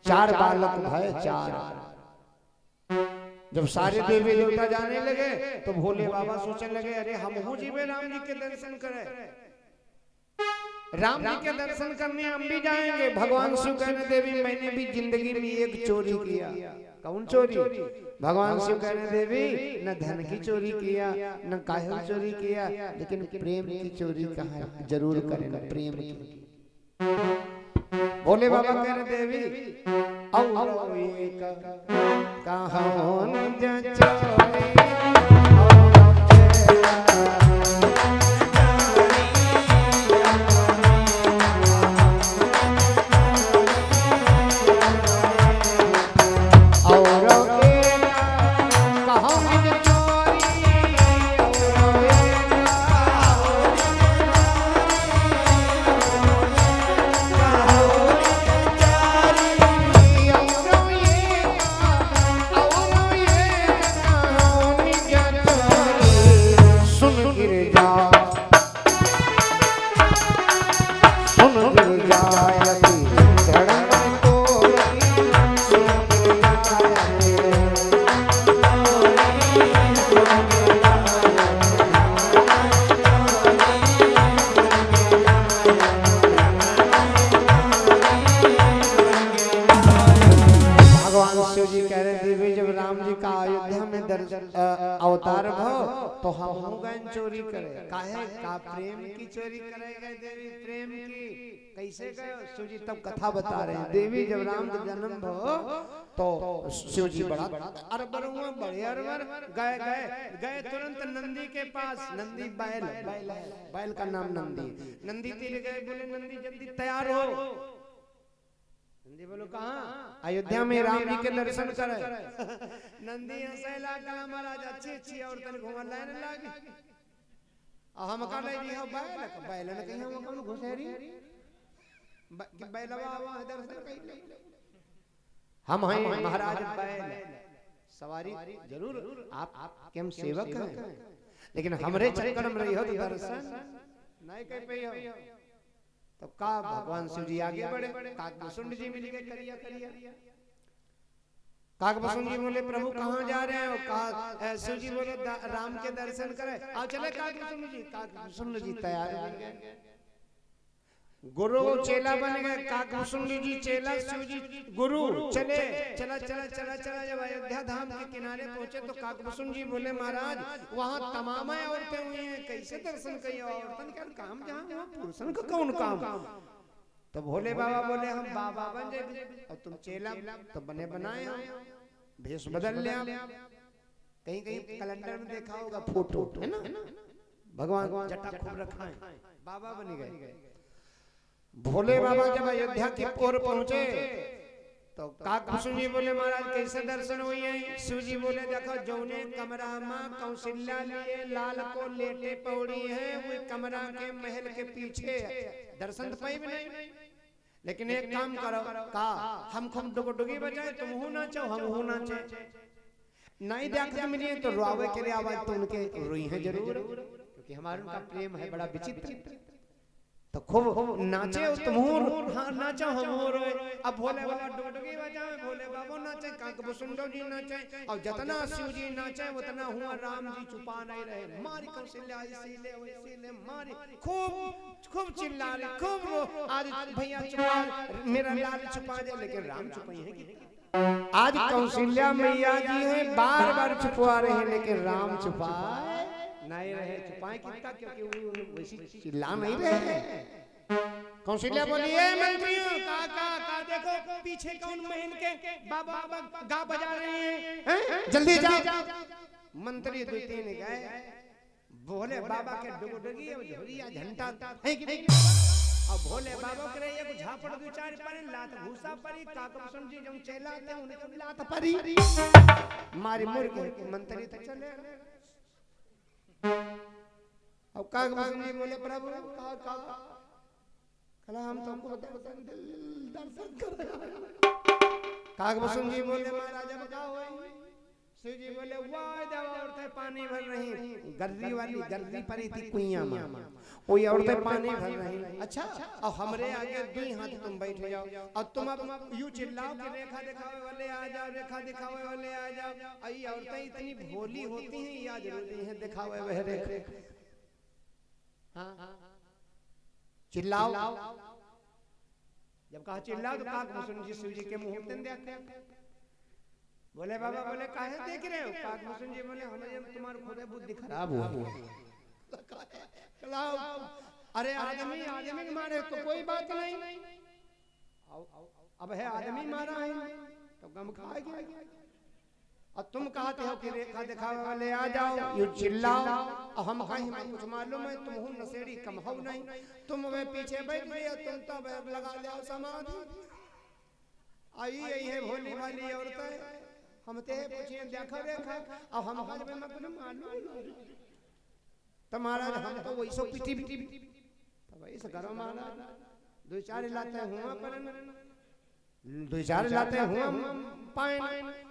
चार बालक भय चार। जब सारे देवी देवता जाने लगे तो भोले बाबा सोचने लगे अरे हम हो जीवे राम जी के दर्शन करें, राम जी के दर्शन करने हम भी जाएंगे। भगवान शिव कहने देवी मैंने भी जिंदगी में एक चोरी किया। कौन चोरी? भगवान शिव कहने देवी न धन की चोरी किया न काहे चोरी किया, लेकिन प्रेम की चोरी कहा जरूर करें, प्रेम की। भोले बाबा कहने देवी और ये कहां चोरी अवतार भाव तो हम गए चोरी करे काहे का प्रेम की चोरी करे गए देवी प्रेम की कैसे गए शिव जी तब कथा बता रहे हैं। देवी जब राम का जन्म हो तो शिव जी बड़ा अरबर हुआ बड़े अरबर गए गए गए तुरंत नंदी के पास। नंदी बैल बैल का नाम नंदी। नंदी तीर गए बोले नंदी जल्दी तैयार हो। नंदी बोलो कहाँ? अयोध्या में राम जी के दर्शन करे। नंदी हंसेला का महाराज अच्छी अच्छी औरतन घुमन लाइन लागी हम का ले जी हो बैल बैल ने कहीं हम कौन घुसेरी बैलवा वहां दर्शन कई हम हैं महाराज बैल सवारी जरूर आप केम सेवक हैं, लेकिन हमरे चक्कर में रही हो तो दर्शन नहीं कर पे हो। तो का भगवान शिव जी आगे बढ़े, काकभूषुंड जी मिल गए करिया करिया। काकभूषुंड जी बोले प्रभु कहाँ जा रहे हो? कहा शिव जी बोले राम के दर्शन करे। आओ चले काकभूषुंड जी। काकभूषुंड जी तैयार हो गए, गुरु चेला बन गए। काकभूषुंड जी चेला शिव जी गुरु। चले चला चला चला चला जब अयोध्या धाम के किनारे पहुंचे तो काकभूषुंड जी बोले महाराज वहाँ तमाम औरतें हुई हैं, कैसे दर्शन करिए? औरतन का काम जहाँ वहाँ पुरुषन का कौन काम? तो भोले बाबा बोले हम बाबा बन जाए और तुम चेला तो बने बनाए हम भेष बदल लिया। कहीं कहीं कैलेंडर में देखा होगा फोटो है ना, भगवान जटा खूब रखा है बाबा बन गए। भोले बाबा जब अयोध्या की ओर पहुंचे तो काकभूषुंड जी बोले महाराज कैसे दर्शन हुई है? शिव जी बोले देखो जौने कमरा में कौशल्या लिए लाल को लेटे पौड़ी है वो कमरा के महल के पीछे दर्शन तो पाई भी नहीं, लेकिन एक काम करो का हम खूब डुगडुगी बजाए तुम हो नाचो हम हो नाचे। नहीं देखने मिली तो रोवे के लिए आवाज तो उनके रोई है जरूर, क्योंकि हमारा उनका प्रेम है बड़ा विचित्र। तो खूब नाचे तुम हाँ नाचो हम हो रोए। अब भोले बाबा डुगडुगी बजाए भोले बाबा नाचे काकभूषुंड जी नाचे और जितना शिव जी नाचे उतना हुआ राम जी छुपा नहीं रहे। मारी कौशल्या इसीले वैसीले मारी खूब खूब चिल्ला रही खूब रो आज भैया छुपा मेरा लाल छुपा दे, लेकिन राम छुपाई है कि आज कौशल्या मैया जी है बार बार छुपा रहे हैं लेकिन राम छुपाए नहीं रहे। छुपाए कितना क्योंकि वो वैसी चिल्ला नहीं रहे। कौशल्या बोलिए मंत्रियों का देखो पीछे कौन महल के बाबा गा बजा रहे हैं, जल्दी जाओ। मंत्री दो तीन गए भोले बाबा के डुगडुगी और झोरिया घंटा है कि नहीं। अब भोले बाबा करे एक झापड़ दो चार पर लात भूसा परी। काकभूषुंड जी जब चलाते हैं उन्हें लात परी मारी मुर्ग मंत्री तक चले। अब काकभूषुंड जी बोले प्रभु कला हम तुमको दर्शन कर। काकभूषुंड जी बोले महाराज अब क्या हुआ? शिव जी बोले वाह जब औरतें पानी भर रही, गर्दी वाली गर्दी पड़ी थी कुइया में, वही औरतें पानी भर रही। अच्छा और हमरे आगे दुई हाथ तुम बैठ जाओ और तुम अब यूं चिल्लाओ कि रेखा दिखावे वाले आ जाओ, रेखा दिखावे वाले आ जाओ। आई औरतें इतनी भोली होती हैं या जरूरी है दिखावे वह रेखा? हाँ चिल्लाओ, जब कहा चिल्लाओ तो काक भूषण जी शिव जी के मुंह में देखते हैं। बोले बाबा, बोले काहे देख रहे हो? काक भूषण जी बोले हमें तुम्हारी खुद बुद्धि खराब हुई। अरे आदमी आदमी मारे तो कोई बात नहीं, अब है आदमी मारा है तो गम खाएगी। और तुम कहते हो कि रेखा दिखावे वाले आ जाओ, यू चिल्लाओ और हम कहीं हमें कुछ मालूम है, तुम हो नशेड़ी कम हो नहीं, तुम वे पीछे बैठ गए, तुम तो लगा ले समाधि। आई यही है भोली भाली औरतें, हम ते पूछिए देखो रेखा और हम हज में मत मालूम तुम्हारा, हम तो वही सो पिटी तो वही से करो महाराज। दो चार लाते हुआ पर दो चार लाते हुआ पाए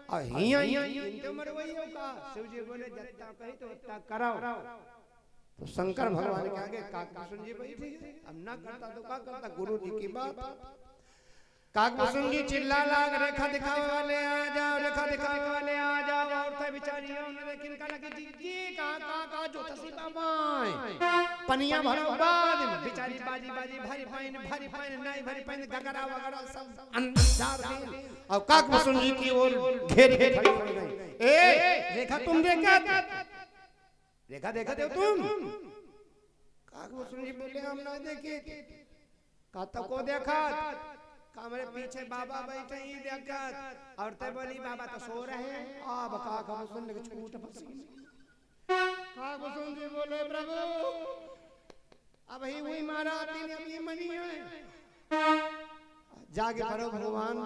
और हिया इनके मरवइयो का। शिव जी बोले जत्ता कही तो उतना कराओ। तो शंकर भगवान के आगे काक भूषण जी बैठे, अब ना करता तो क्या करता, गुरु जी की बात। काक भूषण जी चिल्ला लाग रेखा दिखावे वाले आ जाओ, रेखा दिखावे वाले आ जाओ। औरतें बेचारियों ने लेकिन कहा कि जी का जो तसी बाबाई पनिया भरो बाद बेचारी बाजी बाजी भरी पाइन नहीं भरी पाइन गगरा वगरा सब अंजार दिन। और काक भूषण जी की ओर घेर के खड़ी हो गई। ए रेखा तुम देखा, रेखा देखा दे तुम? काक भूषण जी बोले हम ना देखे। का तो को देखा? हमारे पीछे बाबा बैठे ही देखत। और ते बोली बाबा तो सो रहे हैं। अब काक भूषण के छूट फंसी। काक भूषण जी बोले प्रभु अब ही वही मारा तीन अभी मनी है, जागे करो भगवान।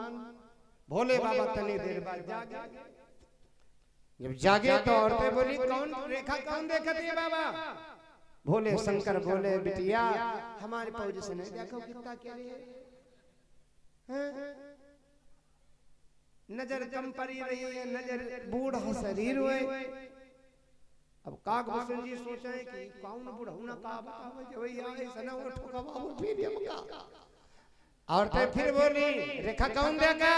भोले बाबा तनी देर बाद जागे। जब जागे तो औरतें बोली कौन रेखा कौन देखती है बाबा? भोले शंकर बोले बिटिया हमारे पोजीशन है देखो कितना क्या है। नजर कम पड़ी रही है, नजर बूढ़ा शरीर हुए। अब काक भूषण जी सोचे कि कौन बूढ़ा का बतावे कि भई आए सना और ठोका बाबू फिर हम का। औरतें फिर बोली रेखा कौन देखा?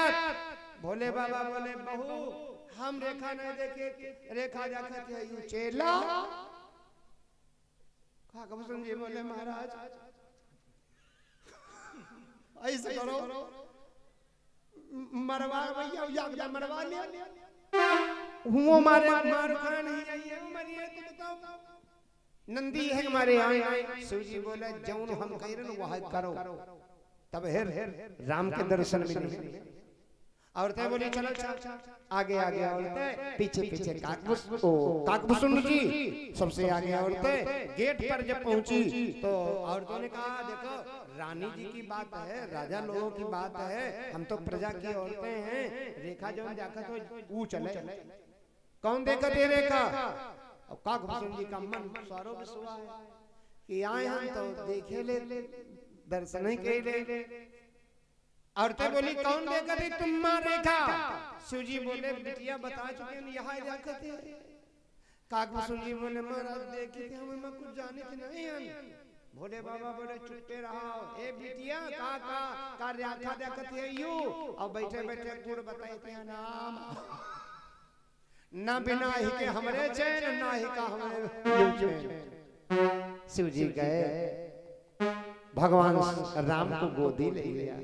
भोले बाबा बोले बहू हम रेखा नहीं देखे, रेखा देखते हैं यू चेला। काक भूषण जी बोले महाराज ऐसे करो मरवा भैया या मरवा लिया हुओ मारे मार खान ही जाइए मरिए तो बताओ नंदी है हमारे आए। शिव जी बोले जौन हम कह रहे वह करो। तब हेर राम के दर्शन मिले। औरतें बोली चलो आगे आगे औरतें पीछे पीछे काक भूषण जी सबसे आगे औरतें। गेट पर जब पहुंची तो औरतों ने कहा देखो रानी जी की बात है, राजा लोगों की बात है, हम तो प्रजा की औरतें हैं। रेखा जो देखा तो वो चले। कौन देखा दे रेखा? काक भूषण जी का मन स्वारो विश्वा है कि आए हम तो देखे ले दर्शन ही के ले। औरतें बोली कौन देखा थी तुम मां रेखा? शिव जी बोले बिटिया बता चुके हैं यहाँ देखा थे। काक भूषण जी बोले महाराज देखी थी हमें मैं कुछ जाने की नहीं हम। भोले बाबा बोले चुपे रहो। ए बिटिया का रेखा देखा थी यू और बैठे बैठे गुड़ बताई थे नाम ना बिना ही के हमरे चैन ना ही का हमरे। शिव जी गए भगवान राम को गोदी ले लिया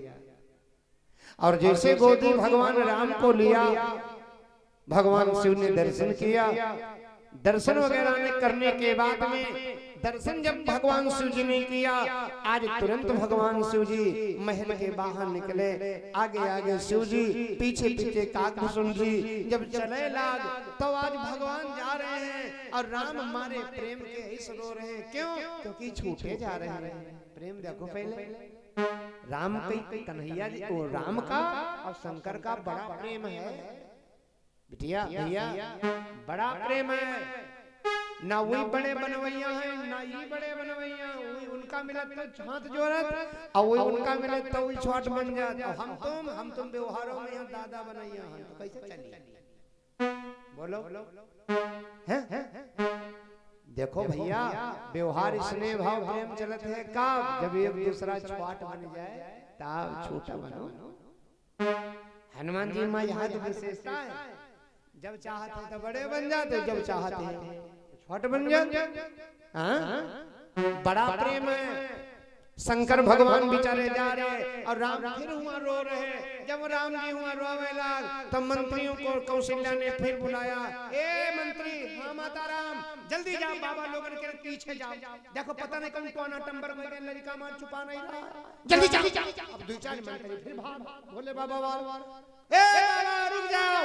और जैसे गोदी भगवान राम को लिया भगवान शिव ने दर्शन किया। दर्शन वगैरह ने करने के बाद में दर्शन जब भगवान शिव जी ने किया आज तुरंत भगवान शिव जी महल के बाहर निकले। आगे आगे शिव जी पीछे पीछे काक भूषण जी जब चले लाग तो आज भगवान जा रहे हैं और राम हमारे प्रेम के ही रो रहे हैं। क्यों? क्योंकि छूटे जा रहे हैं। प्रेम देखो पहले राम कई कन्हैया जी को राम का और शंकर का बड़ा प्रेम है बिटिया भैया बड़ा प्रेम है। ना वही बड़े बनवैया है ना ये बड़े बनवैया। वही उनका मिलत तो छात जोरत और वही उनका मिलत तो वही छोट बन जात। हम तुम व्यवहारों में यहाँ दादा बनैया हैं तो कैसे चली। बोलो हैं? देखो भैया व्यवहार स्नेह भाव प्रेम चलत है का जब एक दूसरा छुआट बन जाए तब छोटा बनो। हनुमान जी में यह विशेषता है, जब चाहते तो बड़े बन जाते, जब चाहते छोट बन जाते। बड़ा प्रेम है। शंकर भगवान बेचारे जा रहे और राम फिर हुआ रो रहे। जब राम जी हुआ रोवे लाग तब मंत्रियों को कौशल्या ने फिर बुलाया, ए मंत्री, हाँ माता राम, जल्दी जाओ बाबा लोगन के पीछे जाओ, देखो पता नहीं कौन टंबर में लड़का मार छुपा नहीं रहा, जल्दी जाओ। अब 2-4 मिनट फिर भाग बोले बाबा बार, ए बाबा रुक जाओ।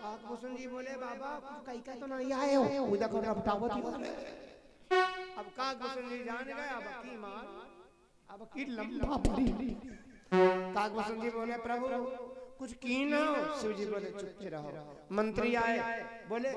काकभूषण जी बोले बाबा कहीं का तो नहीं आए हो, वो देखो रपटावत हो रहे। अब काकभूषण जी जान गए अब की मार, अब की लंबा पड़ी। काकभूषण जी बोले प्रभु कुछ की ना हो। शिव जी बोले चुप रहो। मंत्री आए बोले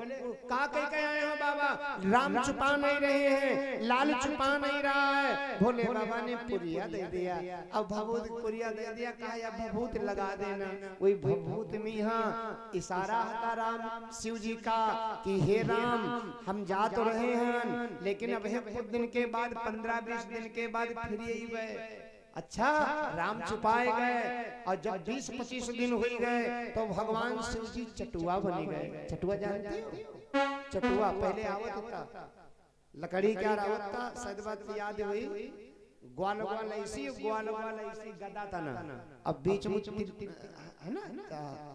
का कह के आए हो बाबा, राम छुपा नहीं रहे हैं, लाल छुपा नहीं रहा है। भोले बाबा ने पुरिया दे दिया। अब भभूत पुरिया दे दिया, कहा या भभूत लगा देना। वही भभूत में यहाँ इशारा था राम शिव जी का कि हे राम हम जा तो रहे हैं लेकिन अब कुछ दिन के बाद 15-20 दिन के बाद फिर यही गए। अच्छा राम छुपाए गए और जब 20-25 दिन हो गए तो भगवान शिव जी चटुआ बने गए। चटुआ जानते हो? चटुआ पहले आवत था, लकड़ी क्या आवत था, शायद बात याद हुई, ग्वाल ऐसी गदा था ना, अब बीच में है ना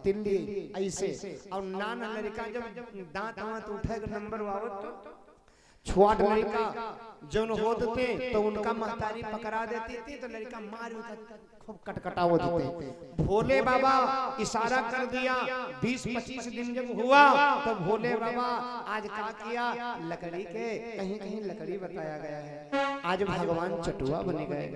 तिल्ली ऐसे, और नाना लड़का जब दांत उठे नंबर आवत छुआट लड़का जो होते थे तो उनका महतारी पकड़ा देती थी तो लड़का मार खूब कटकटाव देते। भोले बाबा इशारा कर दिया, 20-25 दिन जब हुआ तो भोले बाबा आज क्या किया, लकड़ी के कहीं लकड़ी बताया गया है, आज भगवान चटुआ बने गए।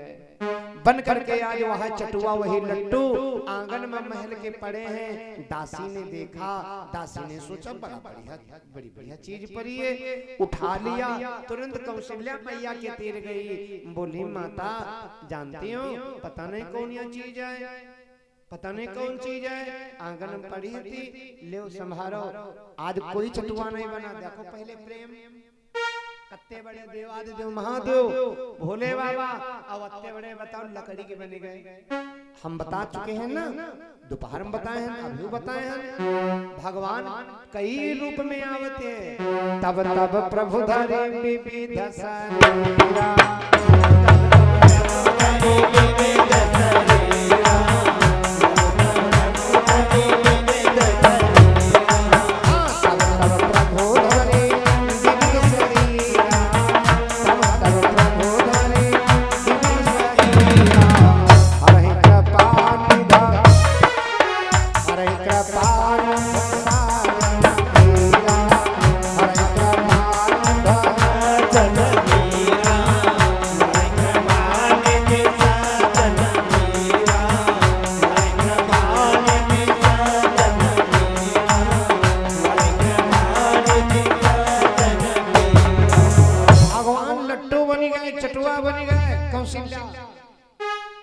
बन करके आज वहाँ चटुआ वही लट्टू आंगन में महल के पड़े हैं। दासी ने देखा, दासी ने सोचा बड़ी बढ़िया चीज पड़ी है, उठा लिया, तुरंत कौशल्या मैया के तीर गई। बोली माता जानती हो पता नहीं कौन यह चीज है, पता नहीं कौन चीज है, आंगन में पड़ी थी, ले संभारो, आज कोई चटुआ नहीं बना। देखो पहले प्रेम, कत्ते बड़े देवादिदेव महादेव भोले बाबा, अब अत्ते बड़े बताओ लकड़ी के बने गए। हम बता चुके हैं ना, दोपहर में बताए हैं, अभी बताए हैं, भगवान कई रूप में आवते हैं। तब तब प्रभु धरे विविध शरीरा,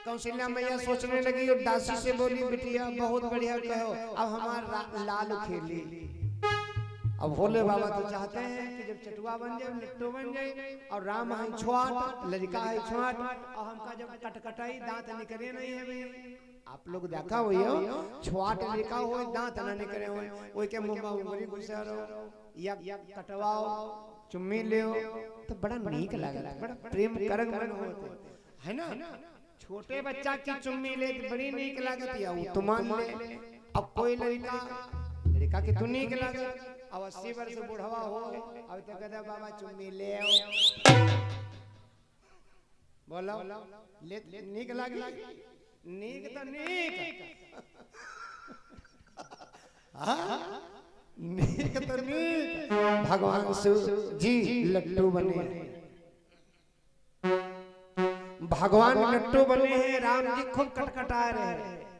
कौशल्या मैया सोचने लगी और दासी से बोली बिटिया बहुत बढ़िया कहो, अब हमारा लाल खेली। अब भोले बाबा तो चाहते हैं कि जब चटुआ बन जाए, लट्टू बन जाए, और राम है छुआट, लड़का है छुआट, और हमका जब कटकटाई दांत निकले नहीं है भाई। आप लोग देखा हुई हो छुआट लड़का हो दांत ना निकले हो, वो के मुंह में उंगली घुसारो या कटवाओ चुम्मी ले तो बड़ा नीक लगता, बड़ा प्रेम करग मन होते है ना। छोटे बच्चा की चुम्मी ले बड़ी नीक लागत है, तुम मान ले। अब कोई लड़का की तू नीक लागत, अब 80 वर्ष बुढ़वा हो, अब तो कहता बाबा चुम्मी ले आओ, बोलो ले नीक लाग, नीक तो नीक, नीक तो नीक। भगवान शिव जी लट्टू बने, भगवान लट्टू बने हैं, राम जी खूब कटकटा रहे हैं।